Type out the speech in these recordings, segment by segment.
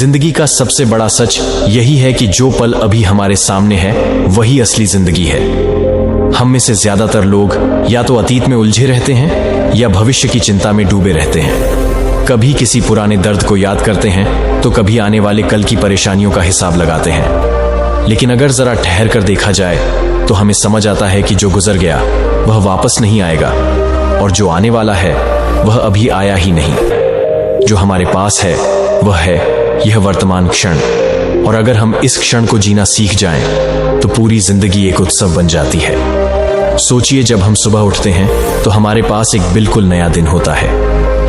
जिंदगी का सबसे बड़ा सच यही है कि जो पल अभी हमारे सामने है वही असली जिंदगी है। हम में से ज्यादातर लोग या तो अतीत में उलझे रहते हैं या भविष्य की चिंता में डूबे रहते हैं। कभी किसी पुराने दर्द को याद करते हैं तो कभी आने वाले कल की परेशानियों का हिसाब लगाते हैं। लेकिन अगर जरा ठहर कर देखा जाए तो हमें समझ आता है कि जो गुजर गया वह वापस नहीं आएगा और जो आने वाला है वह अभी आया ही नहीं। जो हमारे पास है वह है यह वर्तमान क्षण, और अगर हम इस क्षण को जीना सीख जाएं तो पूरी जिंदगी एक उत्सव बन जाती है। सोचिए, जब हम सुबह उठते हैं तो हमारे पास एक बिल्कुल नया दिन होता है।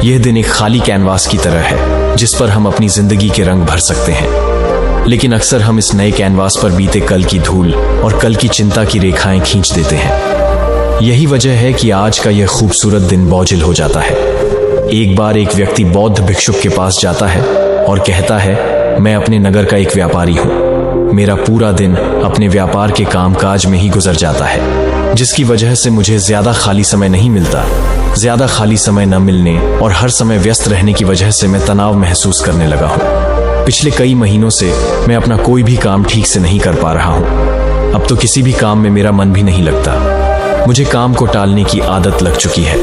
यह दिन एक खाली कैनवास की तरह है जिस पर हम अपनी जिंदगी के रंग भर सकते हैं। लेकिन अक्सर हम इस नए कैनवास पर बीते कल की धूल और कल की चिंता की रेखाएं खींच देते हैं। यही वजह है कि आज का यह खूबसूरत दिन बोझिल हो जाता है। एक बार एक व्यक्ति बौद्ध भिक्षुक के पास जाता है और कहता है, मैं अपने नगर का एक व्यापारी हूँ। मेरा पूरा दिन अपने व्यापार के कामकाज में ही गुजर जाता है, जिसकी वजह से मुझे ज्यादा खाली समय नहीं मिलता। ज्यादा खाली समय न मिलने और हर समय व्यस्त रहने की वजह से मैं तनाव महसूस करने लगा हूँ। पिछले कई महीनों से मैं अपना कोई भी काम ठीक से नहीं कर पा रहा हूँ। अब तो किसी भी काम में मेरा मन भी नहीं लगता। मुझे काम को टालने की आदत लग चुकी है।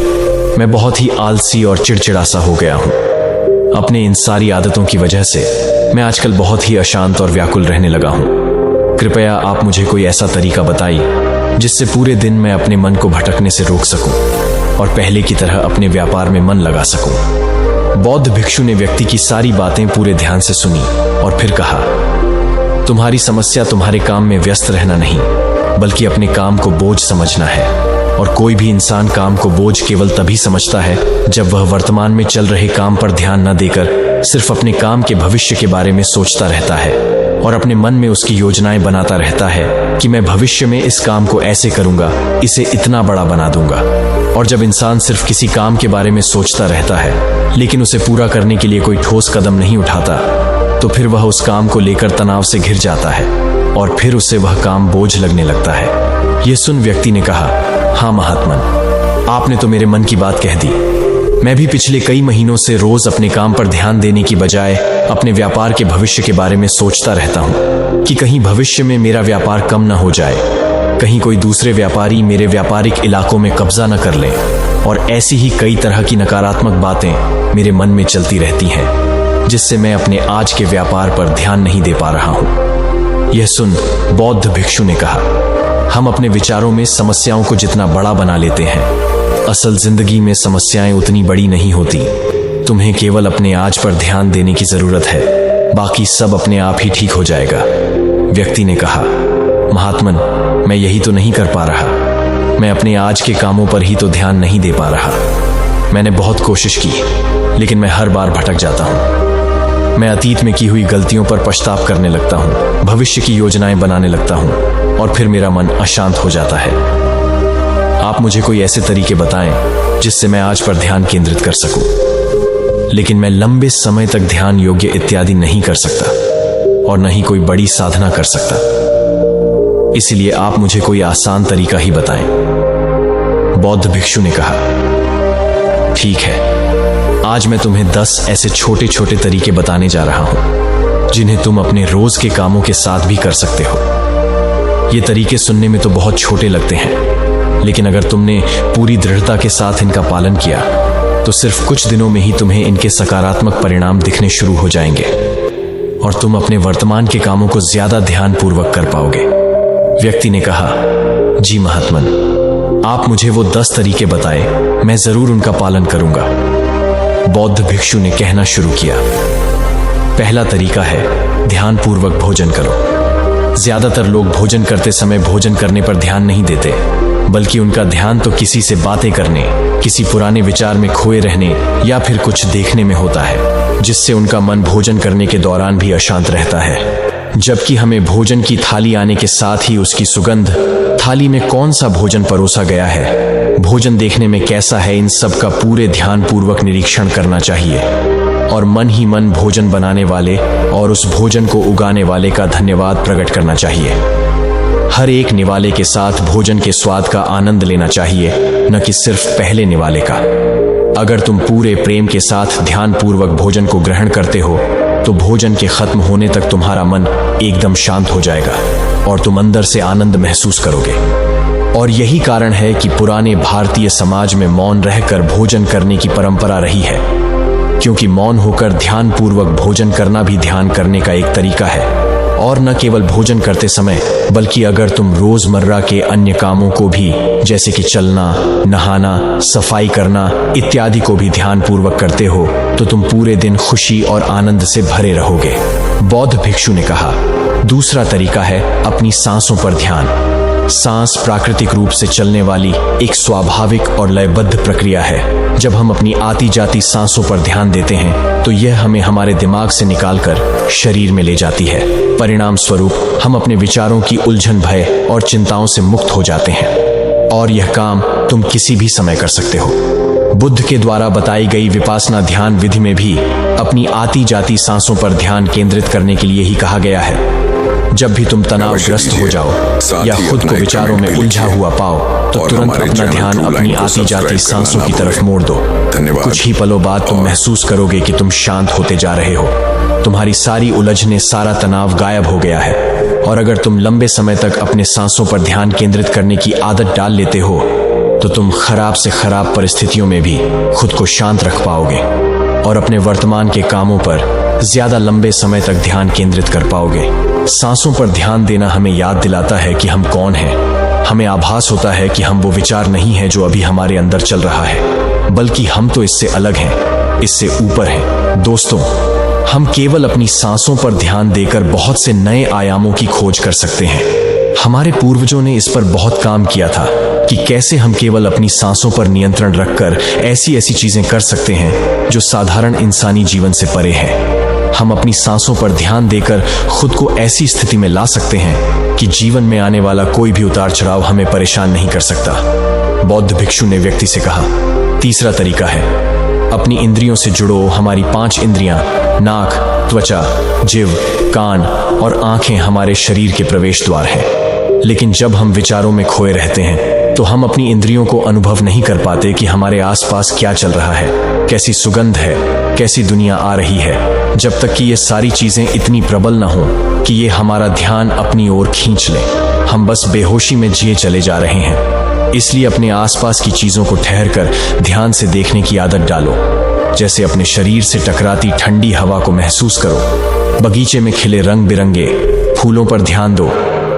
मैं बहुत ही आलसी और चिड़चिड़ा सा हो गया हूँ। अपने इन सारी आदतों की वजह से मैं आजकल बहुत ही अशांत और व्याकुल रहने लगा हूँ। कृपया आप मुझे कोई ऐसा तरीका बताइए जिससे पूरे दिन मैं अपने मन को भटकने से रोक सकूं और पहले की तरह अपने व्यापार में मन लगा सकूं। बौद्ध भिक्षु ने व्यक्ति की सारी बातें पूरे ध्यान से सुनी और फिर कहा, तुम्हारी समस्या तुम्हारे काम में व्यस्त रहना नहीं बल्कि अपने काम को बोझ समझना है। और कोई भी इंसान काम को बोझ केवल तभी समझता है जब वह वर्तमान में चल रहे काम पर ध्यान न देकर सिर्फ अपने काम के भविष्य के बारे में सोचता रहता है और अपने मन में उसकी योजनाएं बनाता रहता है कि मैं भविष्य में इस काम को ऐसे करूंगा, इसे इतना बड़ा बना दूंगा। और जब इंसान सिर्फ किसी काम के बारे में सोचता रहता है लेकिन उसे पूरा करने के लिए कोई ठोस कदम नहीं उठाता तो फिर वह उस काम को लेकर तनाव से घिर जाता है और फिर उसे वह काम बोझ लगने लगता है। यह सुन व्यक्ति ने कहा, हाँ महात्मन, आपने तो मेरे मन की बात कह दी। मैं भी पिछले कई महीनों से रोज अपने काम पर ध्यान देने की बजाय अपने व्यापार के भविष्य के बारे में सोचता रहता हूँ कि कहीं भविष्य में मेरा व्यापार कम न हो जाए, कहीं कोई दूसरे व्यापारी मेरे व्यापारिक इलाकों में कब्जा न कर लें। और ऐसी ही कई तरह की नकारात्मक बातें मेरे मन में चलती रहती हैं जिससे मैं अपने आज के व्यापार पर ध्यान नहीं दे पा रहा हूँ। यह सुन बौद्ध भिक्षु ने कहा, हम अपने विचारों में समस्याओं को जितना बड़ा बना लेते हैं, असल जिंदगी में समस्याएं उतनी बड़ी नहीं होती। तुम्हें केवल अपने आज पर ध्यान देने की जरूरत है, बाकी सब अपने आप ही ठीक हो जाएगा। व्यक्ति ने कहा, महात्मन, मैं यही तो नहीं कर पा रहा। मैं अपने आज के कामों पर ही तो ध्यान नहीं दे पा रहा। मैंने बहुत कोशिश की लेकिन मैं हर बार भटक जाता हूँ। मैं अतीत में की हुई गलतियों पर पछतावा करने लगता हूँ, भविष्य की योजनाएं बनाने लगता हूँ और फिर मेरा मन अशांत हो जाता है। आप मुझे कोई ऐसे तरीके बताएं जिससे मैं आज पर ध्यान केंद्रित कर सकूं, लेकिन मैं लंबे समय तक ध्यान योग्य इत्यादि नहीं कर सकता और न ही कोई बड़ी साधना कर सकता। इसलिए आप मुझे कोई आसान तरीका ही बताएं। बौद्ध भिक्षु ने कहा, ठीक है, आज मैं तुम्हें 10 ऐसे छोटे छोटे तरीके बताने जा रहा हूं जिन्हें तुम अपने रोज के कामों के साथ भी कर सकते हो। ये तरीके सुनने में तो बहुत छोटे लगते हैं, लेकिन अगर तुमने पूरी दृढ़ता के साथ इनका पालन किया तो सिर्फ कुछ दिनों में ही तुम्हें इनके सकारात्मक परिणाम दिखने शुरू हो जाएंगे और तुम अपने वर्तमान के कामों को ज्यादा ध्यानपूर्वक कर पाओगे। व्यक्ति ने कहा, जी महात्मन, आप मुझे वो 10 तरीके बताए, मैं जरूर उनका पालन करूंगा। बौद्ध भिक्षु ने कहना शुरू किया, पहला तरीका है ध्यानपूर्वक भोजन करो। ज्यादातर लोग भोजन करते समय भोजन करने पर ध्यान नहीं देते, बल्कि उनका ध्यान तो किसी से बातें करने, किसी पुराने विचार में खोए रहने या फिर कुछ देखने में होता है, जिससे उनका मन भोजन करने के दौरान भी अशांत रहता है। जबकि हमें भोजन की थाली आने के साथ ही उसकी सुगंध, थाली में कौन सा भोजन परोसा गया है, भोजन देखने में कैसा है, इन सब का पूरे ध्यानपूर्वक निरीक्षण करना चाहिए और मन ही मन भोजन बनाने वाले और उस भोजन को उगाने वाले का धन्यवाद प्रकट करना चाहिए। हर एक निवाले के साथ भोजन के स्वाद का आनंद लेना चाहिए, न कि सिर्फ पहले निवाले का। अगर तुम पूरे प्रेम के साथ ध्यानपूर्वक भोजन को ग्रहण करते हो तो भोजन के खत्म होने तक तुम्हारा मन एकदम शांत हो जाएगा और तुम अंदर से आनंद महसूस करोगे। और यही कारण है कि पुराने भारतीय समाज में मौन रहकर भोजन करने की परंपरा रही है, क्योंकि मौन होकर ध्यानपूर्वक भोजन करना भी ध्यान करने का एक तरीका है। और न केवल भोजन करते समय, बल्कि अगर तुम रोजमर्रा के अन्य कामों को भी, जैसे कि चलना, नहाना, सफाई करना इत्यादि को भी ध्यानपूर्वक करते हो, तो तुम पूरे दिन खुशी और आनंद से भरे रहोगे। बौद्ध भिक्षु ने कहा, दूसरा तरीका है अपनी सांसों पर ध्यान। सांस प्राकृतिक रूप से चलने वाली एक स्वाभाविक और लयबद्ध प्रक्रिया है। जब हम अपनी आती जाती सांसों पर ध्यान देते हैं तो यह हमें हमारे दिमाग से निकालकर शरीर में ले जाती है। परिणाम स्वरूप हम अपने विचारों की उलझन, भय और चिंताओं से मुक्त हो जाते हैं और यह काम तुम किसी भी समय कर सकते हो। बुद्ध के द्वारा बताई गई विपासना ध्यान विधि में भी अपनी आती जाती सांसों पर ध्यान केंद्रित करने के लिए ही कहा गया है। जब भी तुम तनावग्रस्त हो जाओ या खुद को विचारों में उलझा हुआ पाओ तो तुरंत अपना ध्यान अपनी आती जाती सांसों की तरफ मोड़ दो। कुछ ही पलों बाद तुम महसूस करोगे कि तुम शांत होते जा रहे हो। तुम्हारी सारी उलझने, सारा तनाव गायब हो गया है। और अगर तुम लंबे समय तक अपने सांसों पर ध्यान केंद्रित करने की आदत डाल लेते हो तो तुम खराब से खराब परिस्थितियों में भी खुद को शांत रख पाओगे और अपने वर्तमान के कामों पर ज्यादा लंबे समय तक ध्यान केंद्रित कर पाओगे। सांसों पर ध्यान देना हमें याद दिलाता है कि हम कौन हैं। हमें आभास होता है कि हम वो विचार नहीं है जो अभी हमारे अंदर चल रहा है, बल्कि हम तो इससे अलग हैं, इससे ऊपर हैं। दोस्तों, हम केवल अपनी सांसों पर ध्यान देकर बहुत से नए आयामों की खोज कर सकते हैं। हमारे पूर्वजों ने इस पर बहुत काम किया था कि कैसे हम केवल अपनी सांसों पर नियंत्रण रखकर ऐसी ऐसी चीजें कर सकते हैं जो साधारण इंसानी जीवन से परे हैं। हम अपनी सांसों पर ध्यान देकर खुद को ऐसी स्थिति में ला सकते हैं कि जीवन में आने वाला कोई भी उतार चढ़ाव हमें परेशान नहीं कर सकता। बौद्ध भिक्षु ने व्यक्ति से कहा, तीसरा तरीका है अपनी इंद्रियों से जुड़ो। हमारी 5 इंद्रियां, नाक, त्वचा, जिह्व, कान और आंखें हमारे शरीर के प्रवेश द्वार हैं। लेकिन जब हम विचारों में खोए रहते हैं तो हम अपनी इंद्रियों को अनुभव नहीं कर पाते कि हमारे आसपास क्या चल रहा है, कैसी सुगंध है, कैसी दुनिया आ रही है, जब तक कि ये सारी चीजें इतनी प्रबल न हो कि ये हमारा ध्यान अपनी ओर खींच ले। हम बस बेहोशी में जिए चले जा रहे हैं। इसलिए अपने आसपास की चीजों को ठहरकर ध्यान से देखने की आदत डालो। जैसे अपने शरीर से टकराती ठंडी हवा को महसूस करो, बगीचे में खिले रंग बिरंगे फूलों पर ध्यान दो,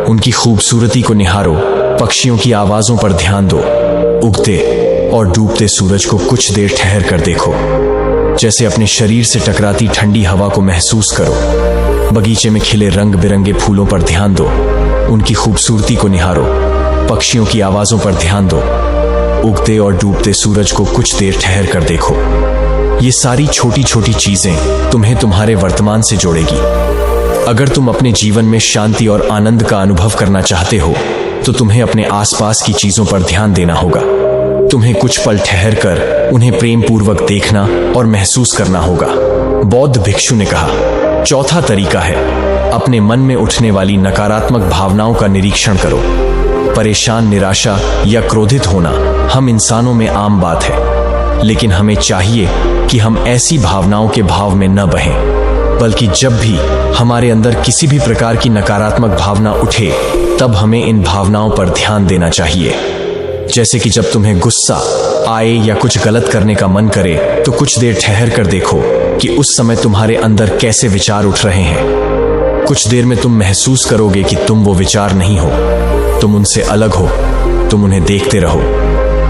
उनकी खूबसूरती को निहारो, पक्षियों की आवाजों पर ध्यान दो, उगते और डूबते सूरज को कुछ देर ठहर कर देखो। जैसे अपने शरीर से टकराती ठंडी हवा को महसूस करो, बगीचे में खिले रंग बिरंगे फूलों पर ध्यान दो, उनकी खूबसूरती को निहारो, पक्षियों की आवाजों पर ध्यान दो, उगते और डूबते सूरज को कुछ देर ठहर कर देखो। ये सारी छोटी छोटी चीजें तुम्हें तुम्हारे वर्तमान से जोड़ेगी। अगर तुम अपने जीवन में शांति और आनंद का अनुभव करना चाहते हो तो तुम्हें अपने आसपास की चीजों पर ध्यान देना होगा। तुम्हें कुछ पल ठहर कर उन्हें प्रेम पूर्वक देखना और महसूस करना होगा। बौद्ध भिक्षु ने कहा, चौथा तरीका है अपने मन में उठने वाली नकारात्मक भावनाओं का निरीक्षण करो। परेशान, निराशा या क्रोधित होना हम इंसानों में आम बात है, लेकिन हमें चाहिए कि हम ऐसी भावनाओं के भाव में न बहें, बल्कि जब भी हमारे अंदर किसी भी प्रकार की नकारात्मक भावना उठे तब हमें इन भावनाओं पर ध्यान देना चाहिए। जैसे कि जब तुम्हें गुस्सा आए या कुछ गलत करने का मन करे तो कुछ देर ठहर कर देखो कि उस समय तुम्हारे अंदर कैसे विचार उठ रहे हैं। कुछ देर में तुम महसूस करोगे कि तुम वो विचार नहीं हो, तुम उनसे अलग हो। तुम उन्हें देखते रहो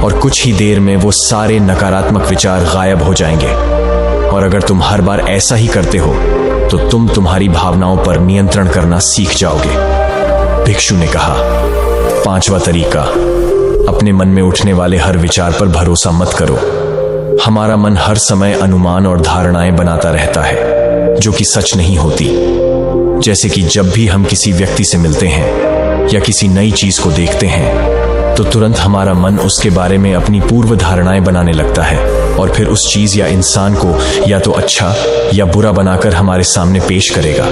और कुछ ही देर में वो सारे नकारात्मक विचार गायब हो जाएंगे। और अगर तुम हर बार ऐसा ही करते हो तो तुम तुम्हारी भावनाओं पर नियंत्रण करना सीख जाओगे। भिक्षु ने कहा, पांचवा तरीका, अपने मन में उठने वाले हर विचार पर भरोसा मत करो। हमारा मन हर समय अनुमान और धारणाएं बनाता रहता है जो कि सच नहीं होती। जैसे कि जब भी हम किसी व्यक्ति से मिलते हैं या किसी नई चीज को देखते हैं तो तुरंत हमारा मन उसके बारे में अपनी पूर्व धारणाएं बनाने लगता है और फिर उस चीज या इंसान को या तो अच्छा या बुरा बनाकर हमारे सामने पेश करेगा।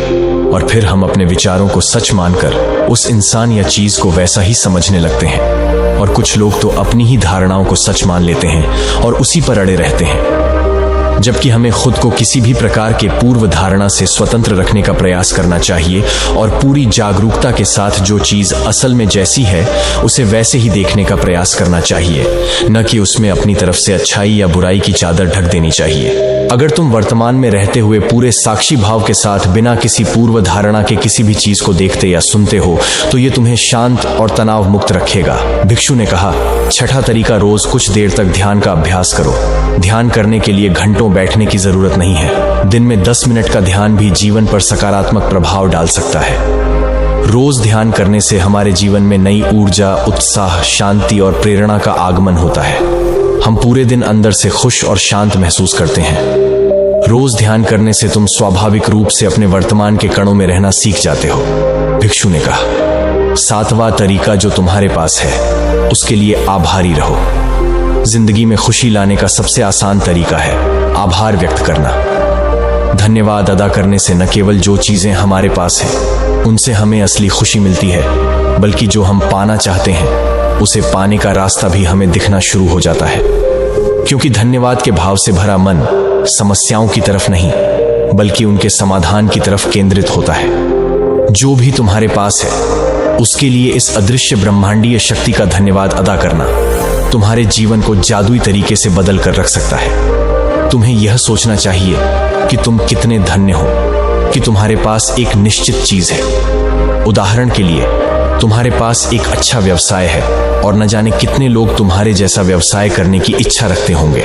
और फिर हम अपने विचारों को सच मानकर उस इंसान या चीज को वैसा ही समझने लगते हैं। और कुछ लोग तो अपनी ही धारणाओं को सच मान लेते हैं और उसी पर अड़े रहते हैं। जबकि हमें खुद को किसी भी प्रकार के पूर्व धारणा से स्वतंत्र रखने का प्रयास करना चाहिए और पूरी जागरूकता के साथ जो चीज असल में जैसी है उसे वैसे ही देखने का प्रयास करना चाहिए, न कि उसमें अपनी तरफ से अच्छाई या बुराई की चादर ढक देनी चाहिए। अगर तुम वर्तमान में रहते हुए पूरे साक्षी भाव के साथ बिना किसी पूर्व धारणा के किसी भी चीज को देखते या सुनते हो तो ये तुम्हें शांत और तनाव मुक्त रखेगा। भिक्षु ने कहा, छठा तरीका, रोज कुछ देर तक ध्यान का अभ्यास करो। ध्यान करने के लिए घंटों बैठने की जरूरत नहीं है। दिन में 10 मिनट का ध्यान भी जीवन पर सकारात्मक प्रभाव डाल सकता है। रोज ध्यान करने से हमारे जीवन में नई ऊर्जा, उत्साह, शांति और प्रेरणा का आगमन होता है। हम पूरे दिन अंदर से खुश और शांत महसूस करते हैं। रोज ध्यान करने से तुम स्वाभाविक रूप से अपने वर्तमान के कणों में रहना सीख जाते हो। भिक्षु ने कहा, सातवां तरीका जो तुम्हारे पास है उसके लिए आभारी रहो। जिंदगी में खुशी लाने का सबसे आसान तरीका है आभार व्यक्त करना। धन्यवाद अदा करने से न केवल जो चीजें हमारे पास हैं उनसे हमें असली खुशी मिलती है, बल्कि जो हम पाना चाहते हैं उसे पाने का रास्ता भी हमें दिखना शुरू हो जाता है। क्योंकि धन्यवाद के भाव से भरा मन समस्याओं की तरफ नहीं बल्कि उनके समाधान की तरफ केंद्रित होता है। जो भी तुम्हारे पास है उसके लिए इस अदृश्य ब्रह्मांडीय शक्ति का धन्यवाद अदा करना तुम्हारे जीवन को जादुई तरीके से बदल कर रख सकता है। तुम्हें यह सोचना चाहिए कि तुम कितने धन्य हो कि तुम्हारे पास एक निश्चित चीज है। उदाहरण के लिए, तुम्हारे पास एक अच्छा व्यवसाय है और न जाने कितने लोग तुम्हारे जैसा व्यवसाय करने की इच्छा रखते होंगे।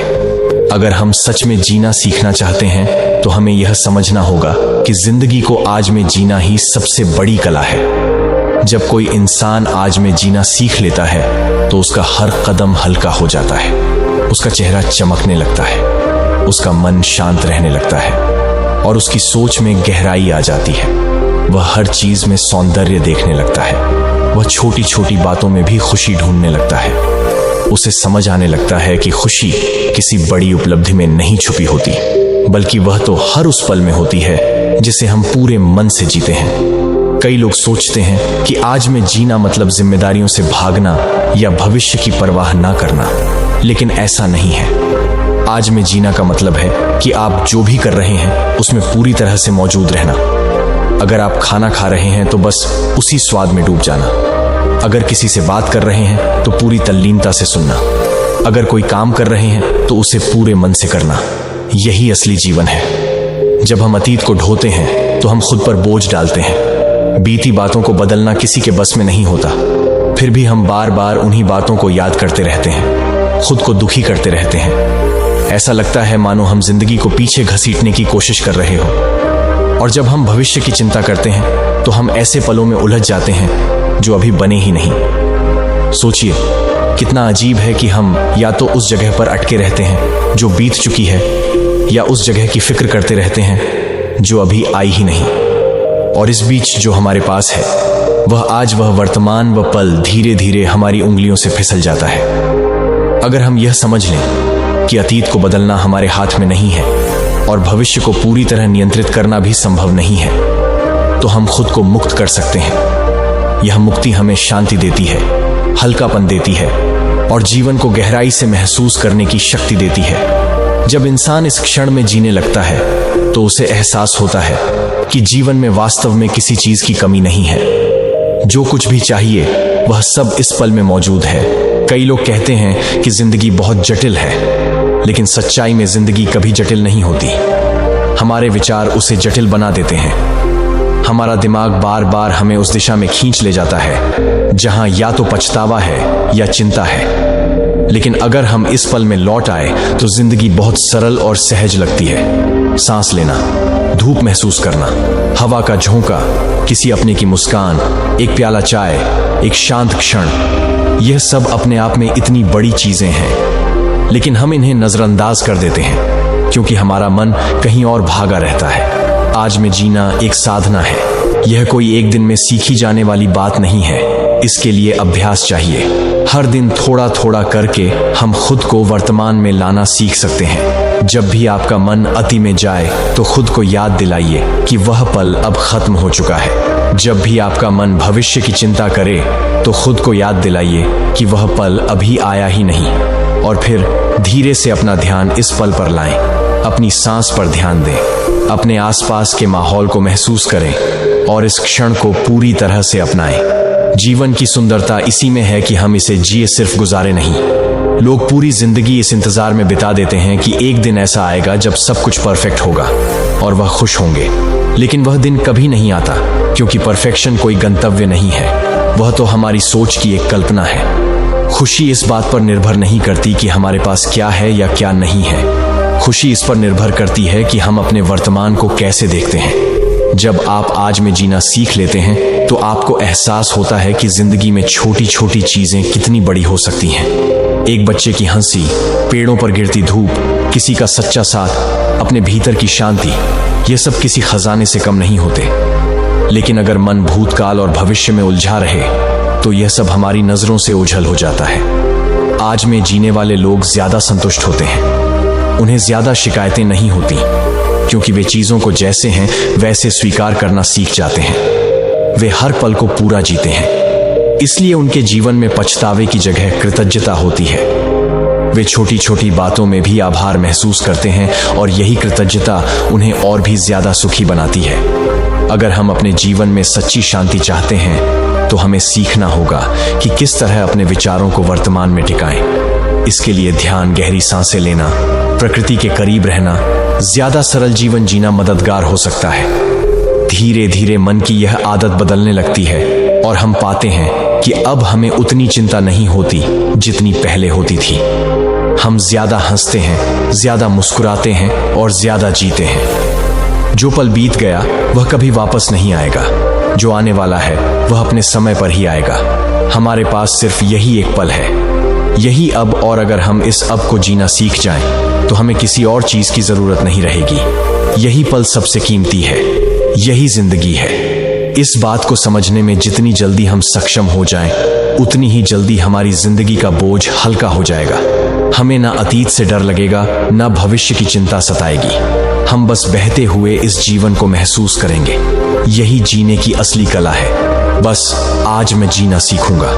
अगर हम सच में जीना सीखना चाहते हैं तो हमें यह समझना होगा कि जिंदगी को आज में जीना ही सबसे बड़ी कला है। जब कोई इंसान आज में जीना सीख लेता है तो उसका हर कदम हल्का हो जाता है, उसका चेहरा चमकने लगता है, उसका मन शांत रहने लगता है और उसकी सोच में गहराई आ जाती है। वह हर चीज में सौंदर्य देखने लगता है। वह छोटी छोटी बातों में भी खुशी ढूंढने लगता है। उसे समझ आने लगता है कि खुशी किसी बड़ी उपलब्धि में नहीं छुपी होती, बल्कि वह तो हर उस पल में होती है जिसे हम पूरे मन से जीते हैं। कई लोग सोचते हैं कि आज में जीना मतलब जिम्मेदारियों से भागना या भविष्य की परवाह ना करना, लेकिन ऐसा नहीं है। आज में जीना का मतलब है कि आप जो भी कर रहे हैं उसमें पूरी तरह से मौजूद रहना। अगर आप खाना खा रहे हैं तो बस उसी स्वाद में डूब जाना। अगर किसी से बात कर रहे हैं तो पूरी तल्लीनता से सुनना। अगर कोई काम कर रहे हैं तो उसे पूरे मन से करना। यही असली जीवन है। जब हम अतीत को ढोते हैं तो हम खुद पर बोझ डालते हैं। बीती बातों को बदलना किसी के बस में नहीं होता, फिर भी हम बार बार उन्हीं बातों को याद करते रहते हैं, खुद को दुखी करते रहते हैं। ऐसा लगता है मानो हम जिंदगी को पीछे घसीटने की कोशिश कर रहे हो। और जब हम भविष्य की चिंता करते हैं तो हम ऐसे पलों में उलझ जाते हैं जो अभी बने ही नहीं। सोचिए, कितना अजीब है कि हम या तो उस जगह पर अटके रहते हैं जो बीत चुकी है, या उस जगह की फिक्र करते रहते हैं जो अभी आई ही नहीं। और इस बीच जो हमारे पास है वह आज, वह वर्तमान, वह पल धीरे धीरे हमारी उंगलियों से फिसल जाता है। अगर हम यह समझ लें कि अतीत को बदलना हमारे हाथ में नहीं है और भविष्य को पूरी तरह नियंत्रित करना भी संभव नहीं है, तो हम खुद को मुक्त कर सकते हैं। यह मुक्ति हमें शांति देती है, हल्कापन देती है और जीवन को गहराई से महसूस करने की शक्ति देती है। जब इंसान इस क्षण में जीने लगता है तो उसे एहसास होता है कि जीवन में वास्तव में किसी चीज की कमी नहीं है। जो कुछ भी चाहिए वह सब इस पल में मौजूद है। कई लोग कहते हैं कि जिंदगी बहुत जटिल है, लेकिन सच्चाई में जिंदगी कभी जटिल नहीं होती। हमारे विचार उसे जटिल बना देते हैं। हमारा दिमाग बार बार हमें उस दिशा में खींच ले जाता है जहां या तो पछतावा है या चिंता है। लेकिन अगर हम इस पल में लौट आए तो जिंदगी बहुत सरल और सहज लगती है। सांस लेना, धूप महसूस करना, हवा का झोंका, किसी अपने की मुस्कान, एक प्याला चाय, एक शांत क्षण, यह सब अपने आप में इतनी बड़ी चीजें हैं, लेकिन हम इन्हें नजरअंदाज कर देते हैं क्योंकि हमारा मन कहीं और भागा रहता है। आज में जीना एक साधना है। यह कोई एक दिन में सीखी जाने वाली बात नहीं है। इसके लिए अभ्यास चाहिए। हर दिन थोड़ा थोड़ा करके हम खुद को वर्तमान में लाना सीख सकते हैं। जब भी आपका मन अति में जाए तो खुद को याद दिलाइए कि वह पल अब खत्म हो चुका है। जब भी आपका मन भविष्य की चिंता करे तो खुद को याद दिलाइए कि वह पल अभी आया ही नहीं, और फिर धीरे से अपना ध्यान इस पल पर लाएं। अपनी सांस पर ध्यान दें, अपने आसपास के माहौल को महसूस करें और इस क्षण को पूरी तरह से अपनाएं। जीवन की सुंदरता इसी में है कि हम इसे जिए, सिर्फ गुजारे नहीं। लोग पूरी जिंदगी इस इंतजार में बिता देते हैं कि एक दिन ऐसा आएगा जब सब कुछ परफेक्ट होगा और वह खुश होंगे, लेकिन वह दिन कभी नहीं आता, क्योंकि परफेक्शन कोई गंतव्य नहीं है, वह तो हमारी सोच की एक कल्पना है। खुशी इस बात पर निर्भर नहीं करती कि हमारे पास क्या है या क्या नहीं है। खुशी इस पर निर्भर करती है कि हम अपने वर्तमान को कैसे देखते हैं। जब आप आज में जीना सीख लेते हैं तो आपको एहसास होता है कि जिंदगी में छोटी छोटी चीजें कितनी बड़ी हो सकती हैं। एक बच्चे की हंसी, पेड़ों पर गिरती धूप, किसी का सच्चा साथ, अपने भीतर की शांति, ये सब किसी खजाने से कम नहीं होते। लेकिन अगर मन भूतकाल और भविष्य में उलझा रहे तो यह सब हमारी नजरों से ओझल हो जाता है। आज में जीने वाले लोग ज्यादा संतुष्ट होते हैं, उन्हें ज्यादा शिकायतें नहीं होती, क्योंकि वे चीजों को जैसे हैं वैसे स्वीकार करना सीख जाते हैं। वे हर पल को पूरा जीते हैं, इसलिए उनके जीवन में पछतावे की जगह कृतज्ञता होती है। वे छोटी छोटी बातों में भी आभार महसूस करते हैं और यही कृतज्ञता उन्हें और भी ज्यादा सुखी बनाती है। अगर हम अपने जीवन में सच्ची शांति चाहते हैं तो हमें सीखना होगा कि किस तरह अपने विचारों को वर्तमान में टिकाएं। इसके लिए ध्यान, गहरी सांसें लेना, प्रकृति के करीब रहना, ज्यादा सरल जीवन जीना मददगार हो सकता है। धीरे धीरे मन की यह आदत बदलने लगती है और हम पाते हैं कि अब हमें उतनी चिंता नहीं होती जितनी पहले होती थी। हम ज्यादा हंसते हैं, ज्यादा मुस्कुराते हैं और ज्यादा जीते हैं। जो पल बीत गया वह कभी वापस नहीं आएगा, जो आने वाला है वह अपने समय पर ही आएगा। हमारे पास सिर्फ यही एक पल है, यही अब, और अगर हम इस अब को जीना सीख जाएं तो हमें किसी और चीज की जरूरत नहीं रहेगी। यही पल सबसे कीमती है, यही जिंदगी है। इस बात को समझने में जितनी जल्दी हम सक्षम हो जाएं, उतनी ही जल्दी हमारी जिंदगी का बोझ हल्का हो जाएगा। हमें ना अतीत से डर लगेगा, ना भविष्य की चिंता सताएगी। हम बस बहते हुए इस जीवन को महसूस करेंगे। यही जीने की असली कला है। बस आज मैं जीना सीखूंगा।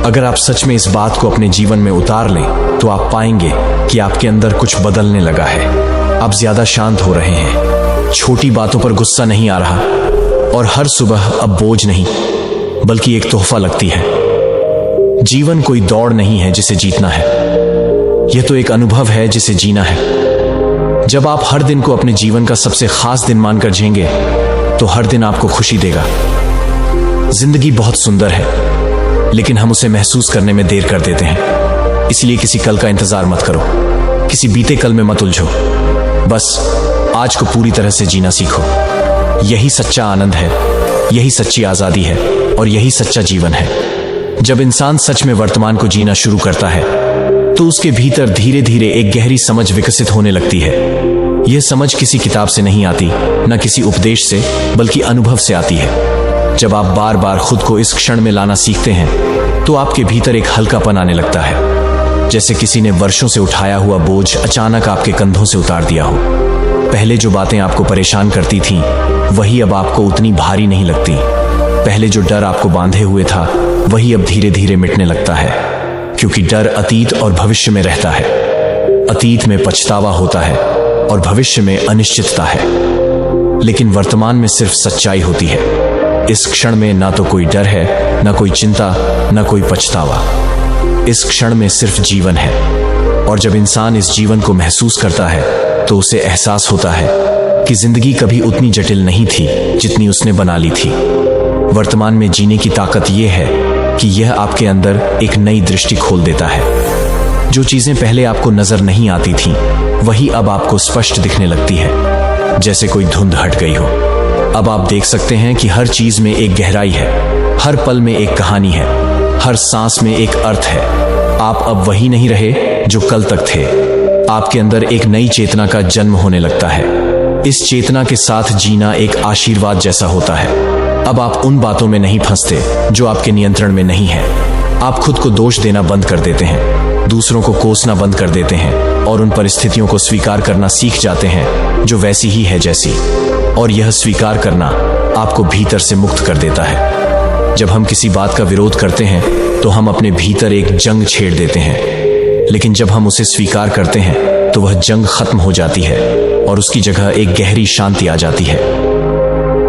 अगर आप सच में इस बात को अपने जीवन में उतार लें तो आप पाएंगे कि आपके अंदर कुछ बदलने लगा है। आप ज्यादा शांत हो रहे हैं, छोटी बातों पर गुस्सा नहीं आ रहा, और हर सुबह अब बोझ नहीं बल्कि एक तोहफा लगती है। जीवन कोई दौड़ नहीं है जिसे जीतना है, यह तो एक अनुभव है जिसे जीना है। जब आप हर दिन को अपने जीवन का सबसे खास दिन मानकर जिएंगे तो हर दिन आपको खुशी देगा। जिंदगी बहुत सुंदर है, लेकिन हम उसे महसूस करने में देर कर देते हैं। इसलिए किसी कल का इंतजार मत करो, किसी बीते कल में मत उलझो। बस आज को पूरी तरह से जीना सीखो। यही सच्चा आनंद है, यही सच्ची आजादी है और यही सच्चा जीवन है। जब इंसान सच में वर्तमान को जीना शुरू करता है तो उसके भीतर धीरे धीरे एक गहरी समझ विकसित होने लगती है। यह समझ किसी किताब से नहीं आती, न किसी उपदेश से, बल्कि अनुभव से आती है। जब आप बार बार खुद को इस क्षण में लाना सीखते हैं तो आपके भीतर एक हल्कापन आने लगता है, जैसे किसी ने वर्षों से उठाया हुआ बोझ अचानक आपके कंधों से उतार दिया हो। पहले जो बातें आपको परेशान करती थीं, वही अब आपको उतनी भारी नहीं लगती। पहले जो डर आपको बांधे हुए था, वही अब धीरे धीरे मिटने लगता है, क्योंकि डर अतीत और भविष्य में रहता है। अतीत में पछतावा होता है और भविष्य में अनिश्चितता है, लेकिन वर्तमान में सिर्फ सच्चाई होती है। इस क्षण में ना तो कोई डर है, ना कोई चिंता, ना कोई पछतावा। इस क्षण में सिर्फ जीवन है, और जब इंसान इस जीवन को महसूस करता है तो उसे एहसास होता है कि जिंदगी कभी उतनी जटिल नहीं थी जितनी उसने बना ली थी। वर्तमान में जीने की ताकत यह है कि यह आपके अंदर एक नई दृष्टि खोल देता है। जो चीजें पहले आपको नजर नहीं आती थीं, वही अब आपको स्पष्ट दिखने लगती है, जैसे कोई धुंध हट गई हो। अब आप देख सकते हैं कि हर चीज में एक गहराई है, हर पल में एक कहानी है, हर सांस में एक अर्थ है। आप अब वही नहीं रहे जो कल तक थे। आपके अंदर एक नई चेतना का जन्म होने लगता है। इस चेतना के साथ जीना एक आशीर्वाद जैसा होता है। अब आप उन बातों में नहीं फंसते जो आपके नियंत्रण में नहीं है। आप खुद को दोष देना बंद कर देते हैं, दूसरों को कोसना बंद कर देते हैं और उन परिस्थितियों को स्वीकार करना सीख जाते हैं जो वैसी ही है जैसी। और यह स्वीकार करना आपको भीतर से मुक्त कर देता है। जब हम किसी बात का विरोध करते हैं तो हम अपने भीतर एक जंग छेड़ देते हैं, लेकिन जब हम उसे स्वीकार करते हैं तो वह जंग खत्म हो जाती है। और उसकी जगह एक गहरी शांति आ जाती है।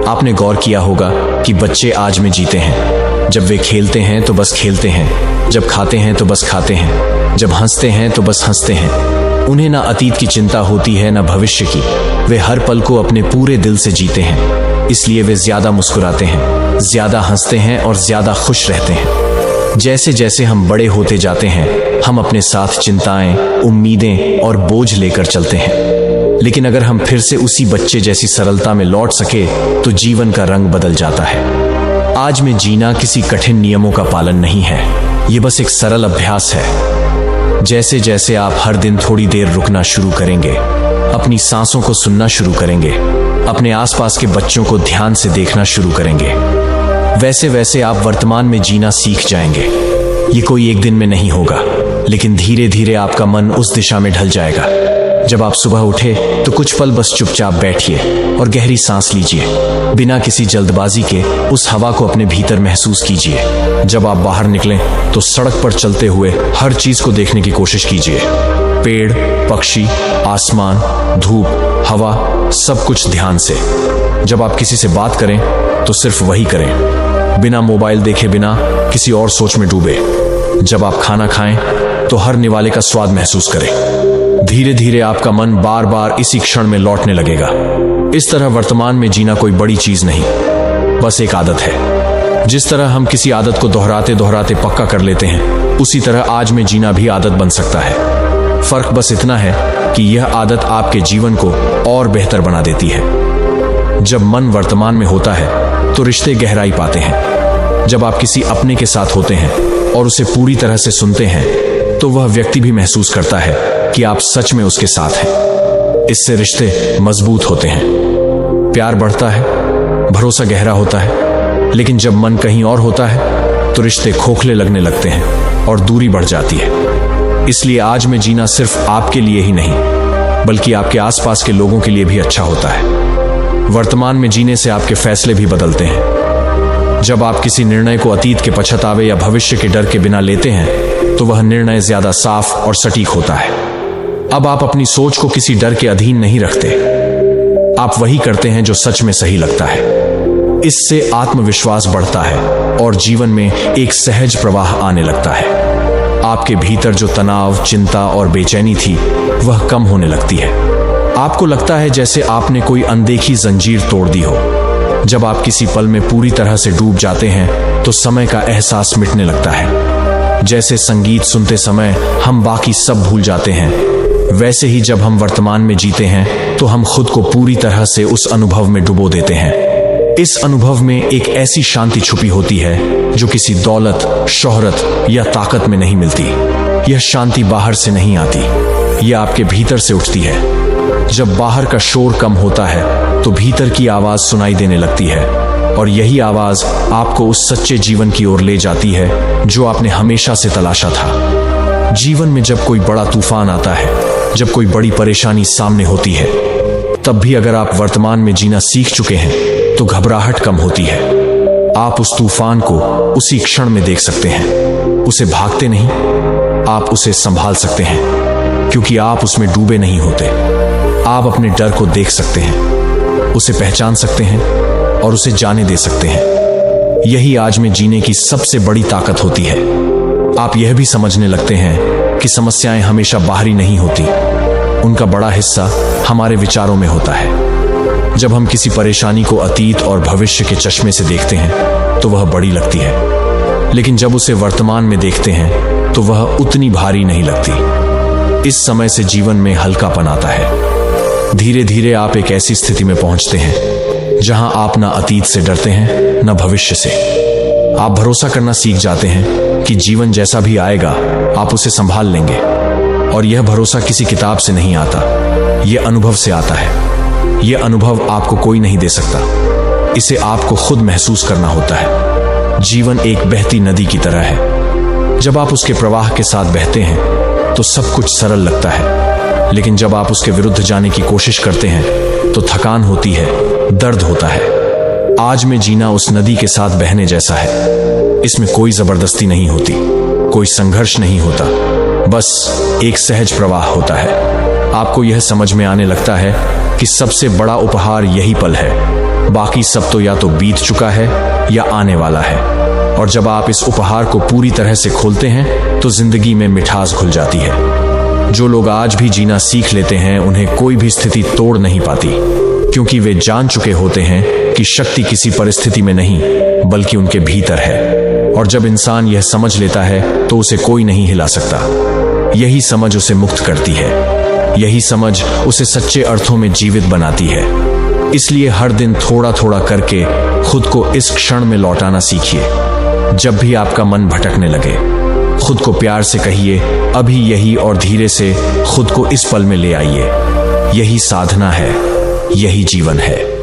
आपने गौर किया होगा कि बच्चे आज में जीते हैं। जब वे खेलते हैं तो बस खेलते हैं, जब खाते हैं तो बस खाते हैं, जब हंसते हैं तो बस हंसते हैं। उन्हें ना अतीत की चिंता होती है ना भविष्य की। वे हर पल को अपने पूरे दिल से जीते हैं, इसलिए वे ज्यादा मुस्कुराते हैं, ज्यादा हंसते हैं और ज्यादा खुश रहते हैं। जैसे जैसे हम बड़े होते जाते हैं, हम अपने साथ चिंताएं, उम्मीदें और बोझ लेकर चलते हैं। लेकिन अगर हम फिर से उसी बच्चे जैसी सरलता में लौट सके तो जीवन का रंग बदल जाता है। आज में जीना किसी कठिन नियमों का पालन नहीं है, ये बस एक सरल अभ्यास है। जैसे जैसे आप हर दिन थोड़ी देर रुकना शुरू करेंगे, अपनी सांसों को सुनना शुरू करेंगे, अपने आसपास के बच्चों को ध्यान से देखना शुरू करेंगे, वैसे वैसे आप वर्तमान में जीना सीख जाएंगे। ये कोई एक दिन में नहीं होगा, लेकिन धीरे धीरे आपका मन उस दिशा में ढल जाएगा। जब आप सुबह उठे तो कुछ पल बस चुपचाप बैठिए और गहरी सांस लीजिए। बिना किसी जल्दबाजी के उस हवा को अपने भीतर महसूस कीजिए। जब आप बाहर निकलें तो सड़क पर चलते हुए हर चीज को देखने की कोशिश कीजिए। पेड़, पक्षी, आसमान, धूप, हवा, सब कुछ ध्यान से। जब आप किसी से बात करें तो सिर्फ वही करें, बिना मोबाइल देखे, बिना किसी और सोच में डूबे। जब आप खाना खाएं तो हर निवाले का स्वाद महसूस करें। धीरे धीरे आपका मन बार बार इसी क्षण में लौटने लगेगा। इस तरह वर्तमान में जीना कोई बड़ी चीज नहीं, बस एक आदत है। जिस तरह हम किसी आदत को दोहराते दोहराते पक्का कर लेते हैं, उसी तरह आज में जीना भी आदत बन सकता है। फर्क बस इतना है कि यह आदत आपके जीवन को और बेहतर बना देती है। जब मन वर्तमान में होता है तो रिश्ते गहराई पाते हैं। जब आप किसी अपने के साथ होते हैं और उसे पूरी तरह से सुनते हैं तो वह व्यक्ति भी महसूस करता है कि आप सच में उसके साथ हैं। इससे रिश्ते मजबूत होते हैं, प्यार बढ़ता है, भरोसा गहरा होता है। लेकिन जब मन कहीं और होता है तो रिश्ते खोखले लगने लगते हैं और दूरी बढ़ जाती है। इसलिए आज में जीना सिर्फ आपके लिए ही नहीं, बल्कि आपके आसपास के लोगों के लिए भी अच्छा होता है। वर्तमान में जीने से आपके फैसले भी बदलते हैं। जब आप किसी निर्णय को अतीत के पछतावे या भविष्य के डर के बिना लेते हैं तो वह निर्णय ज्यादा साफ और सटीक होता है। अब आप अपनी सोच को किसी डर के अधीन नहीं रखते, आप वही करते हैं जो सच में सही लगता है। इससे आत्मविश्वास बढ़ता है और जीवन में एक सहज प्रवाह आने लगता है। आपके भीतर जो तनाव, चिंता और बेचैनी थी वह कम होने लगती है। आपको लगता है जैसे आपने कोई अनदेखी जंजीर तोड़ दी हो। जब आप किसी पल में पूरी तरह से डूब जाते हैं तो समय का एहसास मिटने लगता है। जैसे संगीत सुनते समय हम बाकी सब भूल जाते हैं, वैसे ही जब हम वर्तमान में जीते हैं तो हम खुद को पूरी तरह से उस अनुभव में डुबो देते हैं। इस अनुभव में एक ऐसी शांति छुपी होती है जो किसी दौलत, शोहरत या ताकत में नहीं मिलती। यह शांति बाहर से नहीं आती, यह आपके भीतर से उठती है। जब बाहर का शोर कम होता है तो भीतर की आवाज सुनाई देने लगती है, और यही आवाज आपको उस सच्चे जीवन की ओर ले जाती है जो आपने हमेशा से तलाशा था। जीवन में जब कोई बड़ा तूफान आता है, जब कोई बड़ी परेशानी सामने होती है, तब भी अगर आप वर्तमान में जीना सीख चुके हैं तो घबराहट कम होती है। आप उस तूफान को उसी क्षण में देख सकते हैं, उसे भागते नहीं, आप उसे संभाल सकते हैं, क्योंकि आप उसमें डूबे नहीं होते। आप अपने डर को देख सकते हैं, उसे पहचान सकते हैं और उसे जाने दे सकते हैं। यही आज में जीने की सबसे बड़ी ताकत होती है। आप यह भी समझने लगते हैं कि समस्याएं हमेशा बाहरी नहीं होती, उनका बड़ा हिस्सा हमारे विचारों में होता है। जब हम किसी परेशानी को अतीत और भविष्य के चश्मे से देखते हैं तो वह बड़ी लगती है, लेकिन जब उसे वर्तमान में देखते हैं तो वह उतनी भारी नहीं लगती। इस समय से जीवन में हल्कापन आता है। धीरे धीरे आप एक ऐसी स्थिति में पहुंचते हैं जहां आप ना अतीत से डरते हैं न भविष्य से। आप भरोसा करना सीख जाते हैं कि जीवन जैसा भी आएगा आप उसे संभाल लेंगे, और यह भरोसा किसी किताब से नहीं आता, यह अनुभव से आता है। यह अनुभव आपको कोई नहीं दे सकता, इसे आपको खुद महसूस करना होता है। जीवन एक बहती नदी की तरह है। जब आप उसके प्रवाह के साथ बहते हैं तो सब कुछ सरल लगता है, लेकिन जब आप उसके विरुद्ध जाने की कोशिश करते हैं तो थकान होती है, दर्द होता है। आज में जीना उस नदी के साथ बहने जैसा है। इसमें कोई जबरदस्ती नहीं होती, कोई संघर्ष नहीं होता, बस एक सहज प्रवाह होता है। आपको यह समझ में आने लगता है कि सबसे बड़ा उपहार यही पल है, बाकी सब तो या तो बीत चुका है या आने वाला है। और जब आप इस उपहार को पूरी तरह से खोलते हैं तो जिंदगी में मिठास घुल जाती है। जो लोग आज भी जीना सीख लेते हैं उन्हें कोई भी स्थिति तोड़ नहीं पाती, क्योंकि वे जान चुके होते हैं कि शक्ति किसी परिस्थिति में नहीं बल्कि उनके भीतर है। और जब इंसान यह समझ लेता है तो उसे कोई नहीं हिला सकता। यही समझ उसे मुक्त करती है, यही समझ उसे सच्चे अर्थों में जीवित बनाती है। इसलिए हर दिन थोड़ा थोड़ा करके खुद को इस क्षण में लौटाना सीखिए। जब भी आपका मन भटकने लगे, खुद को प्यार से कहिए अभी यही, और धीरे से खुद को इस पल में ले आइए। यही साधना है, यही जीवन है।